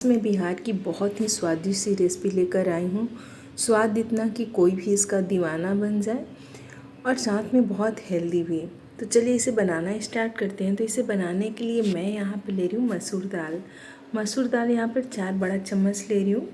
मैं बिहार की बहुत ही स्वादिष्ट सी रेसिपी लेकर आई हूँ। स्वाद इतना कि कोई भी इसका दीवाना बन जाए और साथ में बहुत हेल्दी भी। तो चलिए इसे बनाना स्टार्ट करते हैं। तो इसे बनाने के लिए मैं यहाँ पे ले रही हूँ मसूर दाल। मसूर दाल यहाँ पर 4 बड़ा चम्मच ले रही हूँ।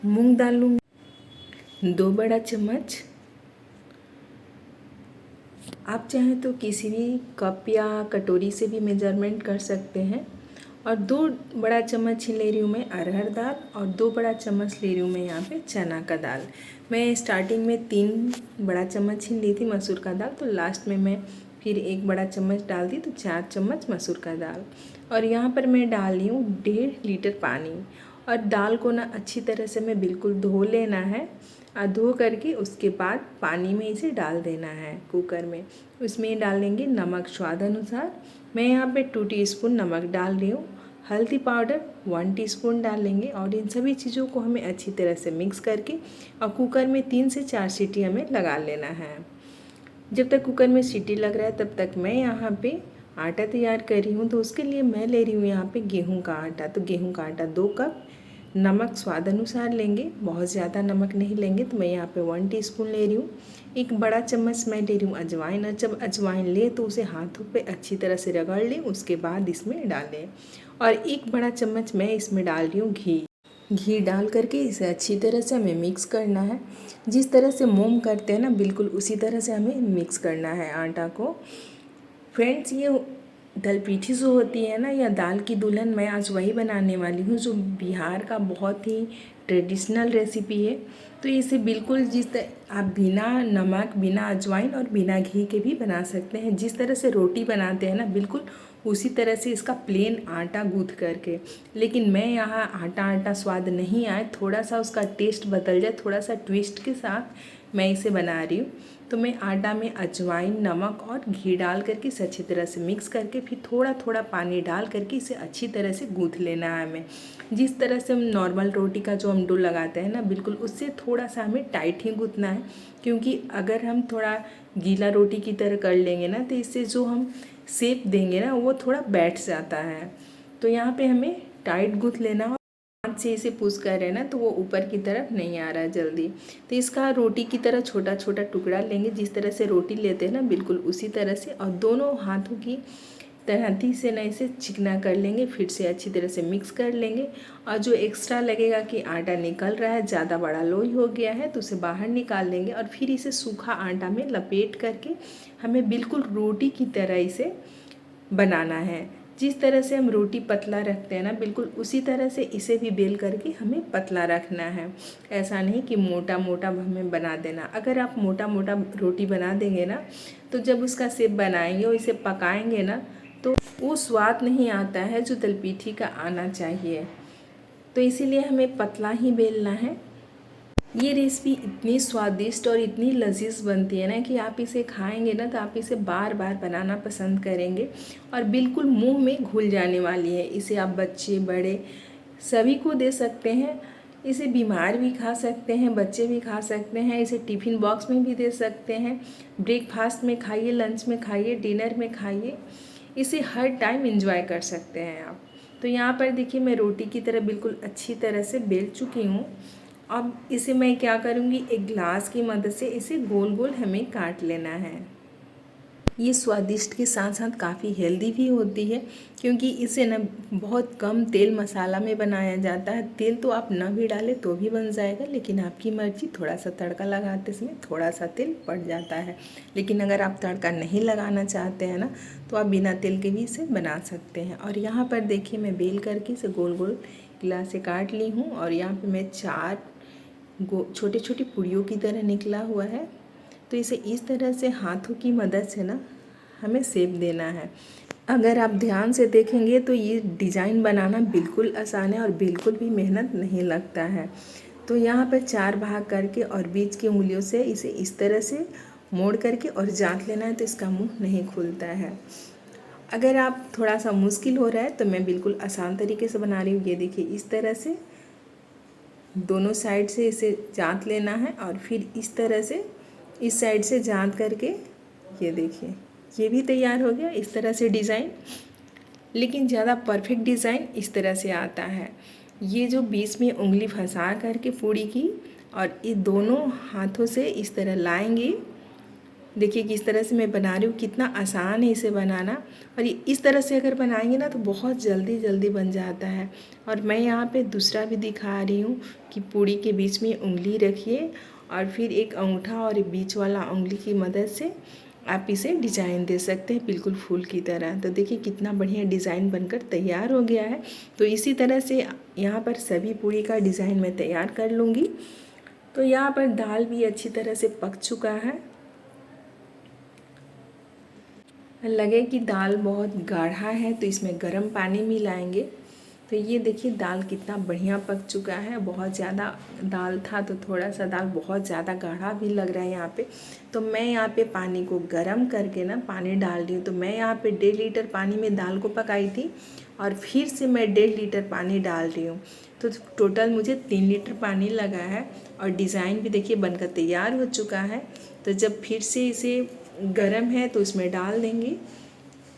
मूंग दाल लूँगी 2 बड़ा चम्मच। आप चाहें तो किसी भी कप या कटोरी से भी मेजरमेंट कर सकते हैं। और 2 बड़ा चम्मच ही ले रही हूँ मैं अरहर दाल और 2 बड़ा चम्मच ले रही हूँ मैं यहाँ पे चना का दाल। मैं स्टार्टिंग में 3 बड़ा चम्मच ही ली थी मसूर का दाल, तो लास्ट में मैं फिर 1 बड़ा चम्मच डाल दी, तो 4 चम्मच मसूर का दाल। और यहाँ पर मैं डाल रही हूँ 1.5 लीटर पानी। और दाल को ना अच्छी तरह से मैं बिल्कुल धो लेना है और धो करके उसके बाद पानी में इसे डाल देना है कुकर में। उसमें डालेंगे नमक स्वाद अनुसार। मैं यहाँ पे 2 टीस्पून नमक डाल रही हूँ। हल्दी पाउडर 1 टीस्पून डालेंगे और इन सभी चीज़ों को हमें अच्छी तरह से मिक्स करके और कुकर में 3 से 4 सीटी हमें लगा लेना है। जब तक कुकर में सीटी लग रहा है तब तक मैं यहाँ पे आटा तैयार कर रही हूँ। तो उसके लिए मैं ले रही हूँ यहाँ पे गेहूँ का आटा। तो गेहूँ का आटा 2 कप। नमक स्वाद अनुसार लेंगे, बहुत ज़्यादा नमक नहीं लेंगे। तो मैं यहाँ पे 1 टीस्पून ले रही हूँ। 1 बड़ा चम्मच मैं ले रही हूँ अजवाइन। और जब अजवाइन ले तो उसे हाथों पे अच्छी तरह से रगड़ लें, उसके बाद इसमें डालें। और 1 बड़ा चम्मच मैं इसमें डाल रही हूँ घी डाल करके इसे अच्छी तरह से हमें मिक्स करना है। जिस तरह से मोम करते हैं ना, बिल्कुल उसी तरह से हमें मिक्स करना है आटा को। फ्रेंड्स, ये दलपीठी जो होती है ना, या दाल की दुल्हन, मैं आज वही बनाने वाली हूँ जो बिहार का बहुत ही ट्रेडिशनल रेसिपी है। तो इसे बिल्कुल आप बिना नमक, बिना अजवाइन और बिना घी के भी बना सकते हैं। जिस तरह से रोटी बनाते हैं ना, बिल्कुल उसी तरह से इसका प्लेन आटा गूँथ करके। लेकिन मैं यहाँ आटा स्वाद नहीं आए, थोड़ा सा उसका टेस्ट बदल जाए, थोड़ा सा ट्विस्ट के साथ मैं इसे बना रही हूँ। तो मैं आटा में अजवाइन, नमक और घी डाल करके इसे अच्छी तरह से मिक्स करके फिर थोड़ा थोड़ा पानी डाल करके इसे अच्छी तरह से गूँथ लेना है हमें। जिस तरह से हम नॉर्मल रोटी का जो हम डो लगाते हैं ना, बिल्कुल उससे थोड़ा सा हमें टाइट ही गूँथना है। क्योंकि अगर हम थोड़ा गीला रोटी की तरह कर लेंगे ना, तो इससे जो हम शेप देंगे ना वो थोड़ा बैठ जाता है। तो यहाँ पे हमें टाइट गूँथ लेना। हाथ से इसे पुश कर रहे हैं ना, तो वो ऊपर की तरफ नहीं आ रहा है जल्दी। तो इसका रोटी की तरह छोटा छोटा टुकड़ा लेंगे। जिस तरह से रोटी लेते हैं ना, बिल्कुल उसी तरह से। और दोनों हाथों की तहती से ना इसे चिकना कर लेंगे। फिर से अच्छी तरह से मिक्स कर लेंगे। और जो एक्स्ट्रा लगेगा कि आटा निकल रहा है, ज़्यादा बड़ा लोई हो गया है, तो उसे बाहर निकाल लेंगे। और फिर इसे सूखा आटा में लपेट करके हमें बिल्कुल रोटी की तरह इसे बनाना है। जिस तरह से हम रोटी पतला रखते हैं ना, बिल्कुल उसी तरह से इसे भी बेल करके हमें पतला रखना है। ऐसा नहीं कि मोटा मोटा हमें बना देना। अगर आप मोटा मोटा रोटी बना देंगे ना, तो जब उसका शेप बनाएंगे और इसे पकाएंगे ना, तो वो स्वाद नहीं आता है जो दलपीठी का आना चाहिए। तो इसीलिए हमें पतला ही बेलना है। ये रेसिपी इतनी स्वादिष्ट और इतनी लजीज बनती है ना कि आप इसे खाएंगे ना, तो आप इसे बार बार बनाना पसंद करेंगे और बिल्कुल मुंह में घुल जाने वाली है। इसे आप बच्चे बड़े सभी को दे सकते हैं। इसे बीमार भी खा सकते हैं, बच्चे भी खा सकते हैं। इसे टिफ़िन बॉक्स में भी दे सकते हैं। ब्रेकफास्ट में खाइए, लंच में खाइए, डिनर में खाइए। इसे हर टाइम एंजॉय कर सकते हैं आप। तो यहाँ पर देखिए, मैं रोटी की तरह बिल्कुल अच्छी तरह से बेल चुकी हूँ। अब इसे मैं क्या करूँगी, एक ग्लास की मदद से इसे गोल गोल हमें काट लेना है। ये स्वादिष्ट के साथ साथ काफ़ी हेल्दी भी होती है, क्योंकि इसे ना बहुत कम तेल मसाला में बनाया जाता है। तेल तो आप ना भी डालें तो भी बन जाएगा, लेकिन आपकी मर्ज़ी। थोड़ा सा तड़का लगाते समय थोड़ा सा तेल पड़ जाता है। लेकिन अगर आप तड़का नहीं लगाना चाहते हैं ना, तो आप बिना तेल के भी इसे बना सकते हैं। और यहाँ पर देखिए, मैं बेल करके इसे गोल गोल गिलास से काट ली हूँ। और यहाँ पर मैं 4 छोटे छोटे पूड़ियों की तरह निकला हुआ है। तो इसे इस तरह से हाथों की मदद से ना हमें शेप देना है। अगर आप ध्यान से देखेंगे तो ये डिज़ाइन बनाना बिल्कुल आसान है और बिल्कुल भी मेहनत नहीं लगता है। तो यहाँ पर 4 भाग करके और बीच की उंगलियों से इसे इस तरह से मोड़ करके और जांच लेना है, तो इसका मुंह नहीं खुलता है। अगर आप थोड़ा सा मुश्किल हो रहा है तो मैं बिल्कुल आसान तरीके से बना रही हूँ। ये देखिए, इस तरह से दोनों साइड से इसे जांच लेना है और फिर इस तरह से इस साइड से जांच करके, ये देखिए, ये भी तैयार हो गया इस तरह से डिज़ाइन। लेकिन ज़्यादा परफेक्ट डिज़ाइन इस तरह से आता है। ये जो बीच में उंगली फंसा करके पूड़ी की और ये दोनों हाथों से इस तरह लाएंगे। देखिए किस तरह से मैं बना रही हूँ, कितना आसान है इसे बनाना। और ये इस तरह से अगर बनाएंगे ना तो बहुत जल्दी जल्दी बन जाता है। और मैं यहाँ पे दूसरा भी दिखा रही हूँ कि पूड़ी के बीच में उंगली रखिए और फिर एक अंगूठा और बीच वाला उंगली की मदद से आप इसे डिज़ाइन दे सकते हैं बिल्कुल फूल की तरह। तो देखिए कितना बढ़िया डिज़ाइन बनकर तैयार हो गया है। तो इसी तरह से यहाँ पर सभी पूड़ी का डिज़ाइन मैं तैयार कर लूँगी। तो यहाँ पर दाल भी अच्छी तरह से पक चुका है। लगे कि दाल बहुत गाढ़ा है तो इसमें गर्म पानी मिलाएंगे। तो ये देखिए दाल कितना बढ़िया पक चुका है। बहुत ज़्यादा दाल था तो थोड़ा सा दाल बहुत ज़्यादा गाढ़ा भी लग रहा है यहाँ पे। तो मैं यहाँ पे पानी को गर्म करके ना पानी डाल रही हूँ। तो मैं यहाँ पे 1.5 लीटर पानी में दाल को पकाई थी और फिर से मैं 1.5 लीटर पानी डाल रही हूँ। तो टोटल मुझे 3 लीटर पानी लगा है। और डिज़ाइन भी देखिए बनकर तैयार हो चुका है। तो जब फिर से इसे गरम है तो इसमें डाल देंगे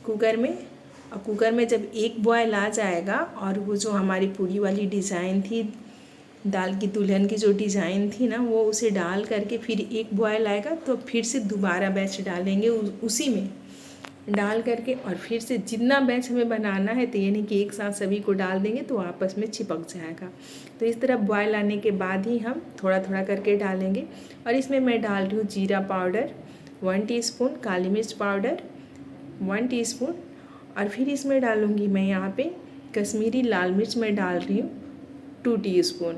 कुकर में। और कुकर में जब एक बॉयल आ जाएगा और वो जो हमारी पूरी वाली डिज़ाइन थी, दाल की दुल्हन की जो डिज़ाइन थी ना, वो उसे डाल करके फिर एक बॉयल आएगा तो फिर से दोबारा बैच डालेंगे उसी में डाल करके। और फिर से जितना बैच हमें बनाना है तो ये नहीं कि एक साथ सभी को डाल देंगे तो आपस में चिपक जाएगा। तो इस तरह बॉयल आने के बाद ही हम थोड़ा थोड़ा करके डालेंगे। और इसमें मैं डाल रही हूँ जीरा पाउडर 1 टीस्पून, काली मिर्च पाउडर 1 टीस्पून। और फिर इसमें डालूँगी मैं यहाँ पे कश्मीरी लाल मिर्च मैं डाल रही हूँ 2 टीस्पून।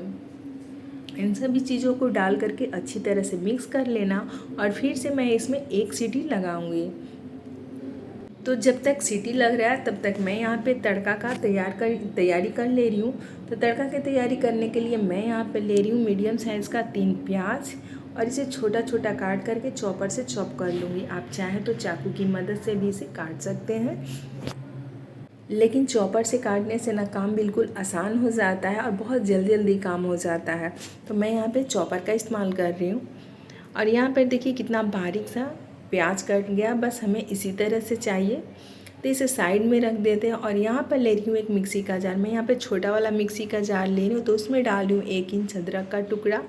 इन सभी चीज़ों को डाल करके अच्छी तरह से मिक्स कर लेना। और फिर से मैं इसमें 1 सीटी लगाऊंगी। तो जब तक सीटी लग रहा है तब तक मैं यहाँ पे तड़का का तैयारी कर ले रही हूँ। तो तड़का की तैयारी करने के लिए मैं यहाँ पे ले रही हूँ मीडियम साइज़ का 3 प्याज और इसे छोटा छोटा काट करके चॉपर से चॉप कर लूँगी। आप चाहें तो चाकू की मदद से भी इसे काट सकते हैं, लेकिन चॉपर से काटने से ना काम बिल्कुल आसान हो जाता है और बहुत जल्दी जल्दी काम हो जाता है। तो मैं यहाँ पे चॉपर का इस्तेमाल कर रही हूँ। और यहाँ पर देखिए कितना बारीक सा प्याज कट गया, बस हमें इसी तरह से चाहिए। तो इसे साइड में रख देते हैं। और यहाँ पर ले रही हूँ एक मिक्सी का जार। मैं यहाँ पे छोटा वाला मिक्सी का जार ले रही हूँ। तो उसमें डाल रही हूँ 1 इंच अदरक का टुकड़ा,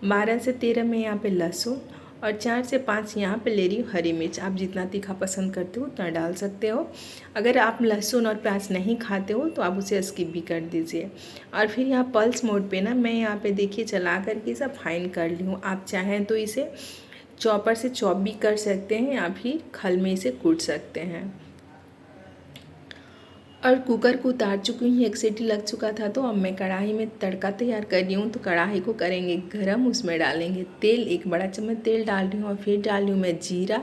12 से 13 में यहाँ पे लहसुन और 4 से 5 यहाँ पे ले रही हूँ हरी मिर्च। आप जितना तीखा पसंद करते हो उतना डाल सकते हो। अगर आप लहसुन और प्याज नहीं खाते हो तो आप उसे स्किप भी कर दीजिए। और फिर यहाँ पल्स मोड पे ना मैं यहाँ पे देखिए चला करके इसे फाइन कर ली हूँ। आप चाहें तो इसे चॉपर से चॉप भी कर सकते हैं या फिर खल में इसे कूट सकते हैं। और कुकर को उतार चुकी हूँ, 1 सीटी लग चुका था। तो अब मैं कढ़ाई में तड़का तैयार कर रही हूँ। तो कढ़ाई को करेंगे गरम, उसमें डालेंगे तेल, 1 बड़ा चम्मच तेल डाल रही हूँ। और फिर डाल रही हूँ मैं जीरा,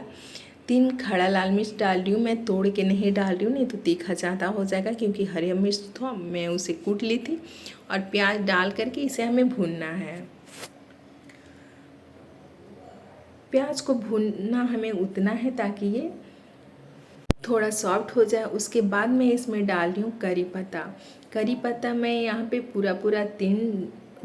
3 खड़ा लाल मिर्च डाल रही हूँ। मैं तोड़ के नहीं डाल रही हूँ, नहीं तो तीखा ज़्यादा हो जाएगा, क्योंकि हरी मिर्च था मैं उसे कूट ली थी। और प्याज डाल करके इसे हमें भूनना है। प्याज को भूनना हमें उतना है ताकि ये थोड़ा सॉफ्ट हो जाए। उसके बाद मैं इसमें डाल रही हूँ करी पत्ता। करी पत्ता मैं यहाँ पे पूरा 3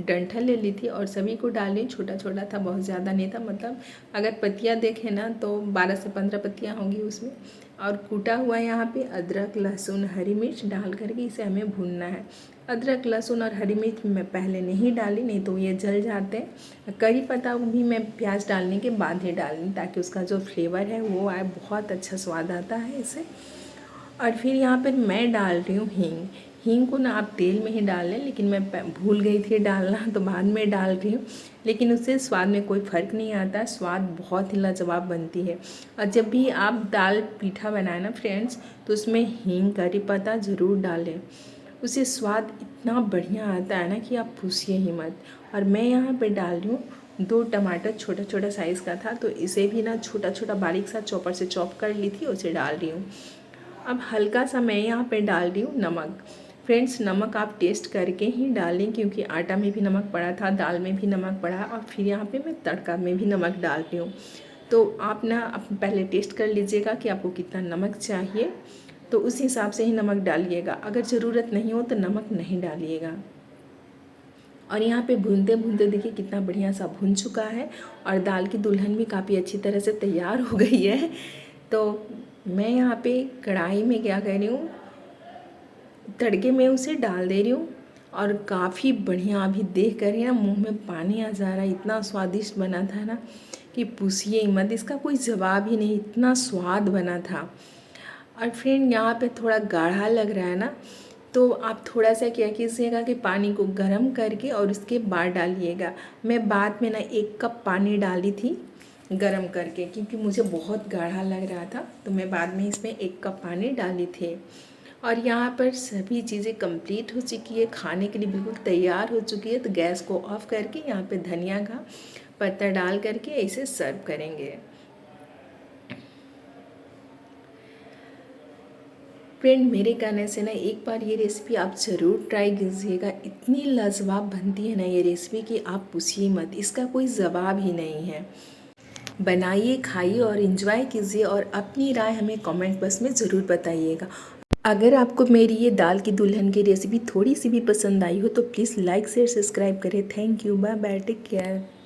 डंठल ले ली थी और सभी को डाल रही हूँ। छोटा छोटा था, बहुत ज़्यादा नहीं था। मतलब अगर पत्तियाँ देखें ना तो 12 से 15 पत्तियाँ होंगी उसमें। और कूटा हुआ यहाँ पे अदरक, लहसुन, हरी मिर्च डाल करके इसे हमें भूनना है। अदरक, लहसुन और हरी मिर्च मैं पहले नहीं डाली, नहीं तो ये जल जाते हैं। करी पत्ता भी मैं प्याज डालने के बाद ही डालनी, ताकि उसका जो फ्लेवर है वो आए, बहुत अच्छा स्वाद आता है इससे। और फिर यहाँ पर मैं डाल रही हूँ हींग। हींग को ना आप तेल में ही डाल लें, लेकिन मैं भूल गई थी डालना तो बाद में डाल रही हूँ। लेकिन उससे स्वाद में कोई फ़र्क नहीं आता, स्वाद बहुत ही लाजवाब बनती है। और जब भी आप दाल पीठा बनाए ना फ्रेंड्स, तो उसमें हींग, करी पत्ता ज़रूर डालें। उससे स्वाद इतना बढ़िया आता है ना कि आप पूछिए ही मत। और मैं यहाँ पे डाल रही हूँ 2 टमाटर, छोटा छोटा साइज़ का था, तो इसे भी ना छोटा छोटा बारीक सा चॉपर से चॉप कर ली थी, उसे डाल रही हूँ। अब हल्का सा मैं यहाँ पे डाल रही हूँ नमक। फ्रेंड्स, नमक आप टेस्ट करके ही डालें, क्योंकि आटा में भी नमक पड़ा था, दाल में भी नमक पड़ा, और फिर यहाँ पे मैं तड़का में भी नमक डाल रही हूँ। तो आप ना पहले टेस्ट कर लीजिएगा कि आपको कितना नमक चाहिए, तो उस हिसाब से ही नमक डालिएगा। अगर ज़रूरत नहीं हो तो नमक नहीं डालिएगा। और यहाँ पे भूनते भूनते देखिए कितना बढ़िया सा भून चुका है और दाल की दुल्हन भी काफ़ी अच्छी तरह से तैयार हो गई है। तो मैं यहाँ पे कढ़ाई में क्या कर रही हूँ, तड़के में उसे डाल दे रही हूँ और काफ़ी बढ़िया, अभी देख कर ही ना मुँह में पानी आ जा रहा है। इतना स्वादिष्ट बना था ना कि पूछिए ही मत, इसका कोई जवाब ही नहीं, इतना स्वाद बना था। और फ्रेंड यहाँ पे थोड़ा गाढ़ा लग रहा है ना, तो आप थोड़ा सा क्या कीजिएगा कि पानी को गर्म करके और उसके बाद डालिएगा। मैं बाद में ना 1 कप पानी डाली थी गरम करके, क्योंकि मुझे बहुत गाढ़ा लग रहा था, तो मैं बाद में इसमें 1 कप पानी डाली थी। और यहाँ पर सभी चीज़ें कंप्लीट हो चुकी है, खाने के लिए बिल्कुल तैयार हो चुकी है। तो गैस को ऑफ करके यहाँ पे धनिया का पत्ता डाल करके इसे सर्व करेंगे। फ्रेंड, मेरे कहने से ना एक बार ये रेसिपी आप ज़रूर ट्राई कीजिएगा। इतनी लाजवाब बनती है ना ये रेसिपी कि आप पूछिए मत, इसका कोई जवाब ही नहीं है। बनाइए, खाइए और इन्जॉय कीजिए और अपनी राय हमें कमेंट बॉक्स में ज़रूर बताइएगा। अगर आपको मेरी ये दाल की दुल्हन की रेसिपी थोड़ी सी भी पसंद आई हो तो प्लीज़ लाइक शेयर सब्सक्राइब करें। Thank you, bye bye, take care.